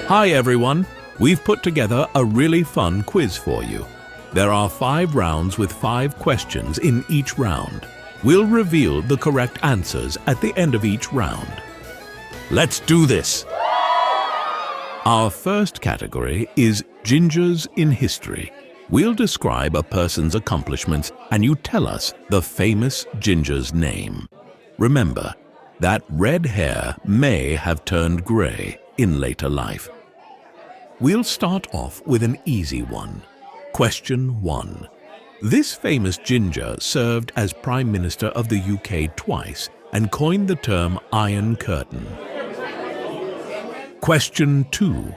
Hi everyone, we've put together a really fun quiz for you. There are 5 rounds with 5 questions in each round. We'll reveal the correct answers at the end of each round. Let's do this! Our first category is Gingers in History. We'll describe a person's accomplishments and you tell us the famous ginger's name. Remember, that red hair may have turned grey in later life. We'll start off with an easy one. Question 1. This famous ginger served as Prime Minister of the UK twice and coined the term Iron Curtain. Question 2.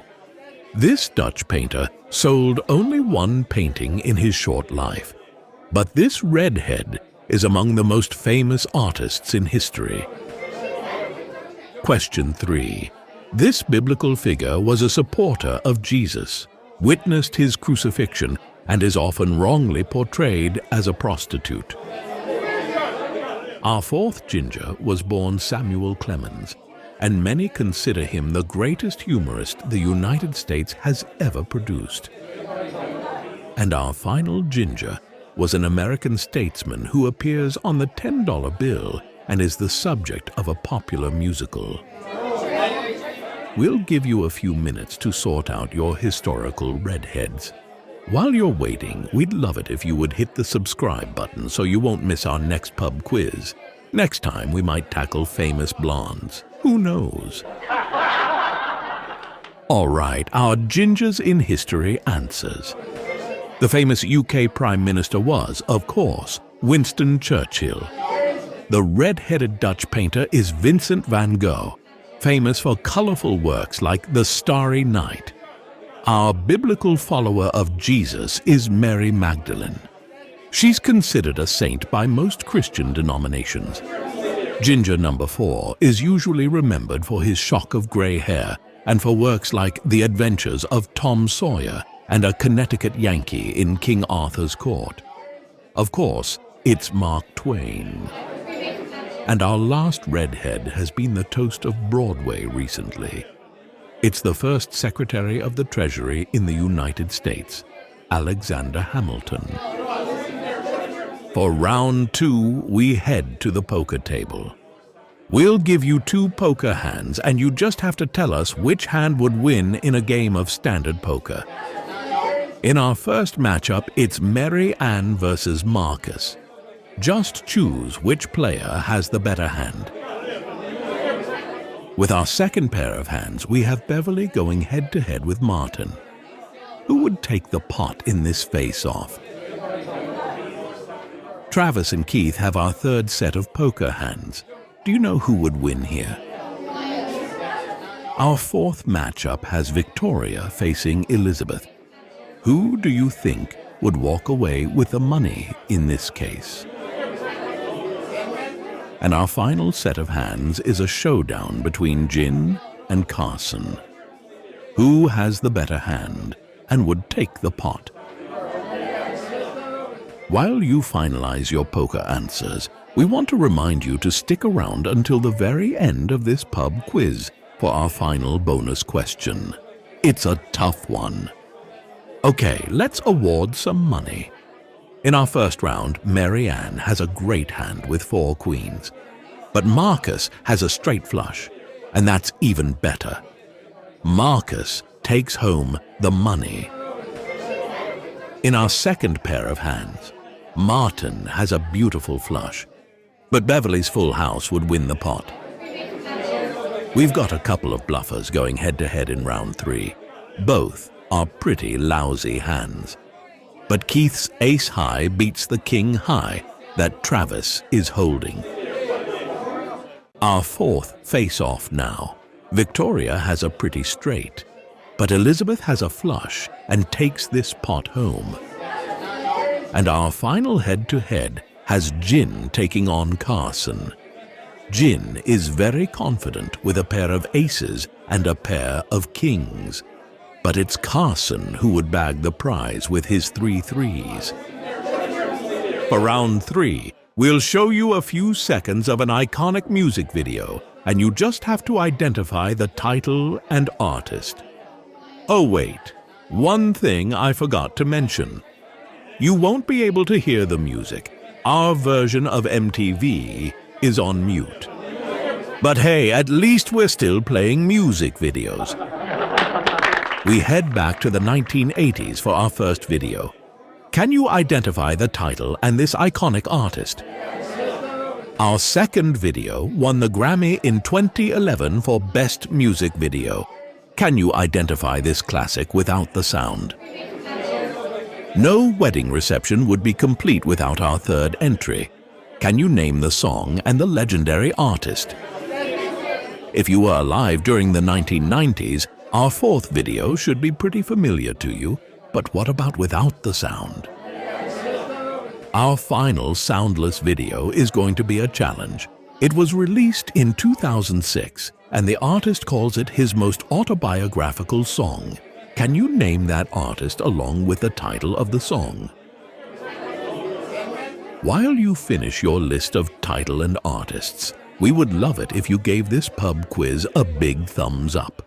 This Dutch painter sold only one painting in his short life, but this redhead is among the most famous artists in history. Question 3. This biblical figure was a supporter of Jesus, witnessed his crucifixion, and is often wrongly portrayed as a prostitute. Our fourth ginger was born Samuel Clemens, and many consider him the greatest humorist the United States has ever produced. And our final ginger was an American statesman who appears on the $10 bill and is the subject of a popular musical. We'll give you a few minutes to sort out your historical redheads. While you're waiting, we'd love it if you would hit the subscribe button so you won't miss our next pub quiz. Next time we might tackle famous blondes. Who knows? All right, our Gingers in History answers. The famous UK Prime Minister was, of course, Winston Churchill. The red-headed Dutch painter is Vincent van Gogh, famous for colorful works like The Starry Night. Our biblical follower of Jesus is Mary Magdalene. She's considered a saint by most Christian denominations. Ginger number 4 is usually remembered for his shock of gray hair and for works like The Adventures of Tom Sawyer and A Connecticut Yankee in King Arthur's Court. Of course, it's Mark Twain. And our last redhead has been the toast of Broadway recently. It's the first Secretary of the Treasury in the United States, Alexander Hamilton. For round 2, we head to the poker table. We'll give you 2 poker hands and you just have to tell us which hand would win in a game of standard poker. In our first matchup, it's Mary Ann versus Marcus. Just choose which player has the better hand. With our second pair of hands, we have Beverly going head-to-head with Martin. Who would take the pot in this face-off? Travis and Keith have our third set of poker hands. Do you know who would win here? Our fourth matchup has Victoria facing Elizabeth. Who do you think would walk away with the money in this case? And our final set of hands is a showdown between Gin and Carson. Who has the better hand and would take the pot? While you finalize your poker answers, we want to remind you to stick around until the very end of this pub quiz for our final bonus question. It's a tough one. Okay, let's award some money. In our first round, Mary Ann has a great hand with 4 queens. But Marcus has a straight flush, and that's even better. Marcus takes home the money. In our second pair of hands, Martin has a beautiful flush, but Beverly's full house would win the pot. We've got a couple of bluffers going head-to-head in round 3. Both are pretty lousy hands. But Keith's ace high beats the king high that Travis is holding. Our fourth face-off now. Victoria has a pretty straight, but Elizabeth has a flush and takes this pot home. And our final head-to-head has Gin taking on Carson. Gin is very confident with a pair of aces and a pair of kings. But it's Carson who would bag the prize with his 3 threes. For round 3, we'll show you a few seconds of an iconic music video, and you just have to identify the title and artist. Oh wait, one thing I forgot to mention. You won't be able to hear the music. Our version of MTV is on mute. But hey, at least we're still playing music videos. We head back to the 1980s for our first video. Can you identify the title and this iconic artist? Our second video won the Grammy in 2011 for Best Music Video. Can you identify this classic without the sound? No wedding reception would be complete without our third entry. Can you name the song and the legendary artist? If you were alive during the 1990s, our fourth video should be pretty familiar to you, but what about without the sound? Our final soundless video is going to be a challenge. It was released in 2006, and the artist calls it his most autobiographical song. Can you name that artist along with the title of the song? While you finish your list of title and artists, we would love it if you gave this pub quiz a big thumbs up.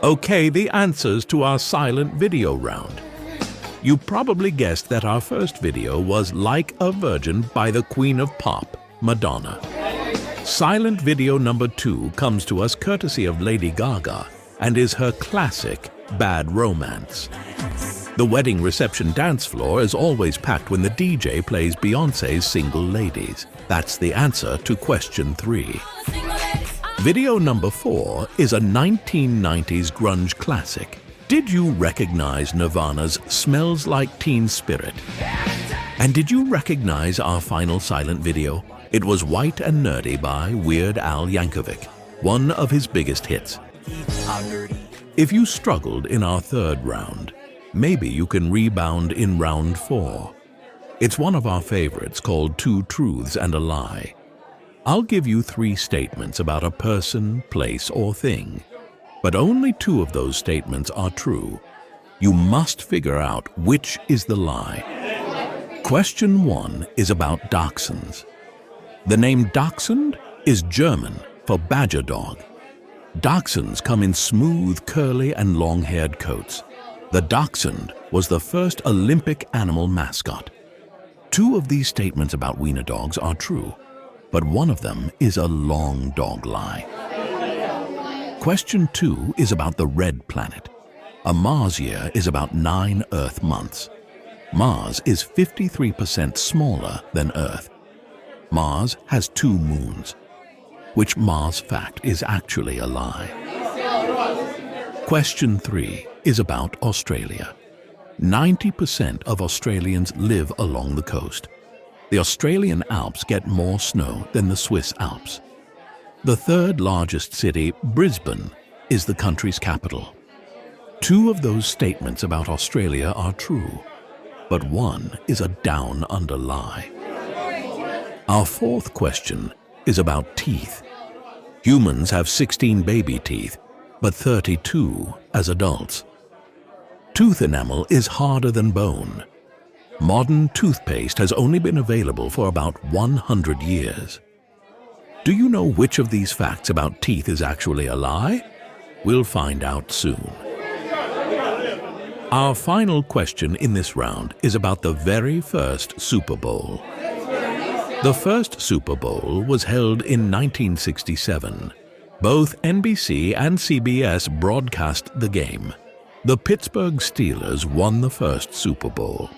Okay, the answers to our silent video round. You probably guessed that our first video was Like a Virgin by the Queen of Pop, Madonna. Silent video number 2 comes to us courtesy of Lady Gaga and is her classic Bad Romance. The wedding reception dance floor is always packed when the DJ plays Beyoncé's Single Ladies. That's the answer to question 3. Video number 4 is a 1990s grunge classic. Did you recognize Nirvana's Smells Like Teen Spirit? And did you recognize our final silent video? It was White and Nerdy by Weird Al Yankovic, one of his biggest hits. If you struggled in our third round, maybe you can rebound in round 4. It's one of our favorites called Two Truths and a Lie. I'll give you 3 statements about a person, place, or thing, but only 2 of those statements are true. You must figure out which is the lie. Question 1 is about dachshunds. The name dachshund is German for badger dog. Dachshunds come in smooth, curly, and long-haired coats. The dachshund was the first Olympic animal mascot. 2 of these statements about wiener dogs are true, but one of them is a long dog lie. Question 2 is about the red planet. A Mars year is about 9 Earth months. Mars is 53% smaller than Earth. Mars has 2 moons. Which Mars fact is actually a lie? Question 3 is about Australia. 90% of Australians live along the coast. The Australian Alps get more snow than the Swiss Alps. The third largest city, Brisbane, is the country's capital. 2 of those statements about Australia are true, but one is a down-under lie. Our fourth question is about teeth. Humans have 16 baby teeth, but 32 as adults. Tooth enamel is harder than bone. Modern toothpaste has only been available for about 100 years. Do you know which of these facts about teeth is actually a lie? We'll find out soon. Our final question in this round is about the very first Super Bowl. The first Super Bowl was held in 1967. Both NBC and CBS broadcast the game. The Pittsburgh Steelers won the first Super Bowl.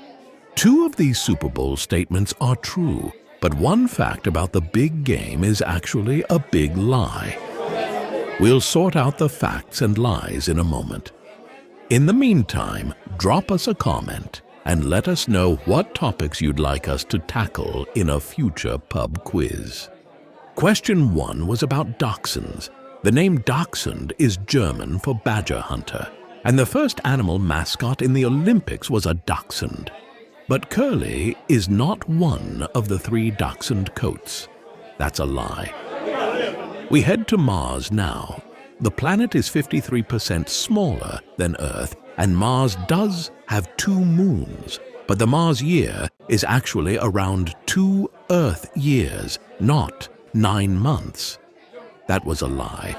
2 of these Super Bowl statements are true, but one fact about the big game is actually a big lie. We'll sort out the facts and lies in a moment. In the meantime, drop us a comment and let us know what topics you'd like us to tackle in a future pub quiz. Question 1 was about dachshunds. The name dachshund is German for badger hunter, and the first animal mascot in the Olympics was a dachshund. But curly is not one of the 3 dachshund coats. That's a lie. We head to Mars now. The planet is 53% smaller than Earth, and Mars does have 2 moons. But the Mars year is actually around 2 Earth years, not 9 months. That was a lie.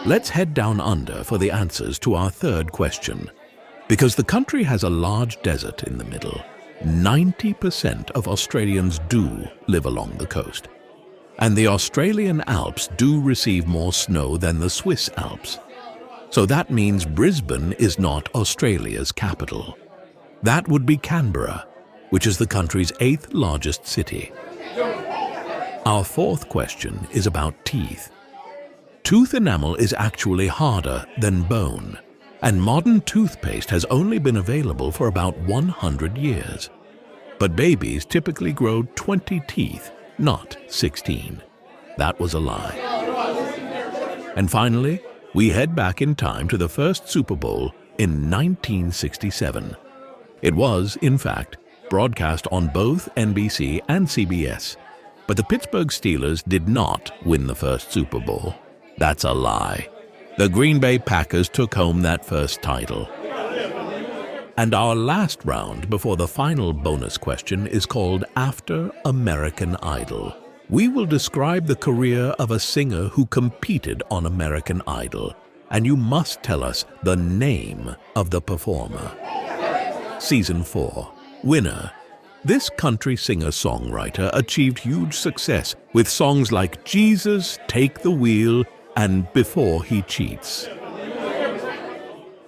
Let's head down under for the answers to our third question. Because the country has a large desert in the middle, 90% of Australians do live along the coast. And the Australian Alps do receive more snow than the Swiss Alps. So that means Brisbane is not Australia's capital. That would be Canberra, which is the country's 8th largest city. Our fourth question is about teeth. Tooth enamel is actually harder than bone, and modern toothpaste has only been available for about 100 years. But babies typically grow 20 teeth, not 16. That was a lie. And finally, we head back in time to the first Super Bowl in 1967. It was, in fact, broadcast on both NBC and CBS. But the Pittsburgh Steelers did not win the first Super Bowl. That's a lie. The Green Bay Packers took home that first title. And our last round before the final bonus question is called After American Idol. We will describe the career of a singer who competed on American Idol, and you must tell us the name of the performer. Season 4. Winner. This country singer-songwriter achieved huge success with songs like Jesus, Take the Wheel, and Before He Cheats.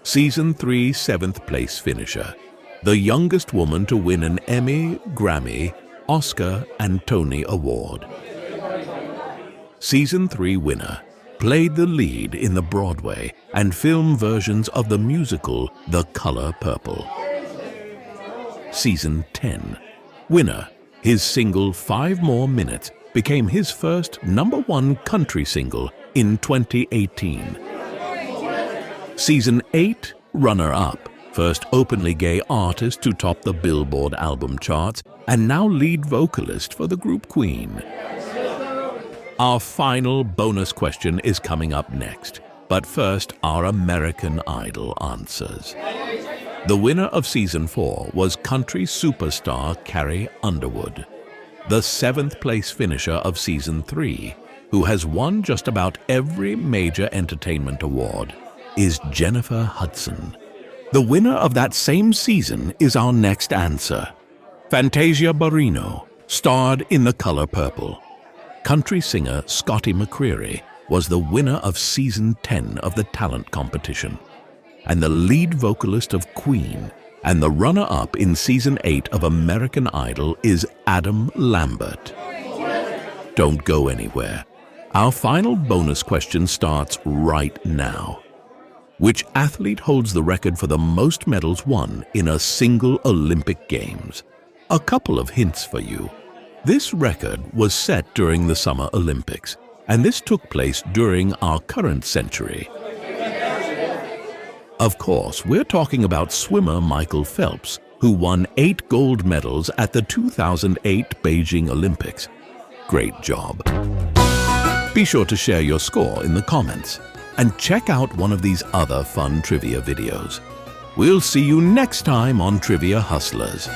Season 3 7th place finisher, the youngest woman to win an Emmy, Grammy, Oscar, and Tony Award. Season 3 winner, played the lead in the Broadway and film versions of the musical The Color Purple. Season 10 winner, his single 5 More Minutes became his first #1 country single in 2018. Season 8 runner-up, first openly gay artist to top the Billboard album charts, and now lead vocalist for the group Queen. Our final bonus question is coming up next, but first our American Idol answers. The winner of Season 4 was country superstar Carrie Underwood. The 7th place finisher of Season 3, who has won just about every major entertainment award, is Jennifer Hudson. The winner of that same season is our next answer. Fantasia Barrino starred in The Color Purple. Country singer Scotty McCreery was the winner of Season 10 of the talent competition, and the lead vocalist of Queen and the runner-up in Season 8 of American Idol is Adam Lambert. Don't go anywhere. Our final bonus question starts right now. Which athlete holds the record for the most medals won in a single Olympic Games? A couple of hints for you. This record was set during the Summer Olympics, and this took place during our current century. Of course, we're talking about swimmer Michael Phelps, who won 8 gold medals at the 2008 Beijing Olympics. Great job. Be sure to share your score in the comments and check out one of these other fun trivia videos. We'll see you next time on Trivia Hustlers.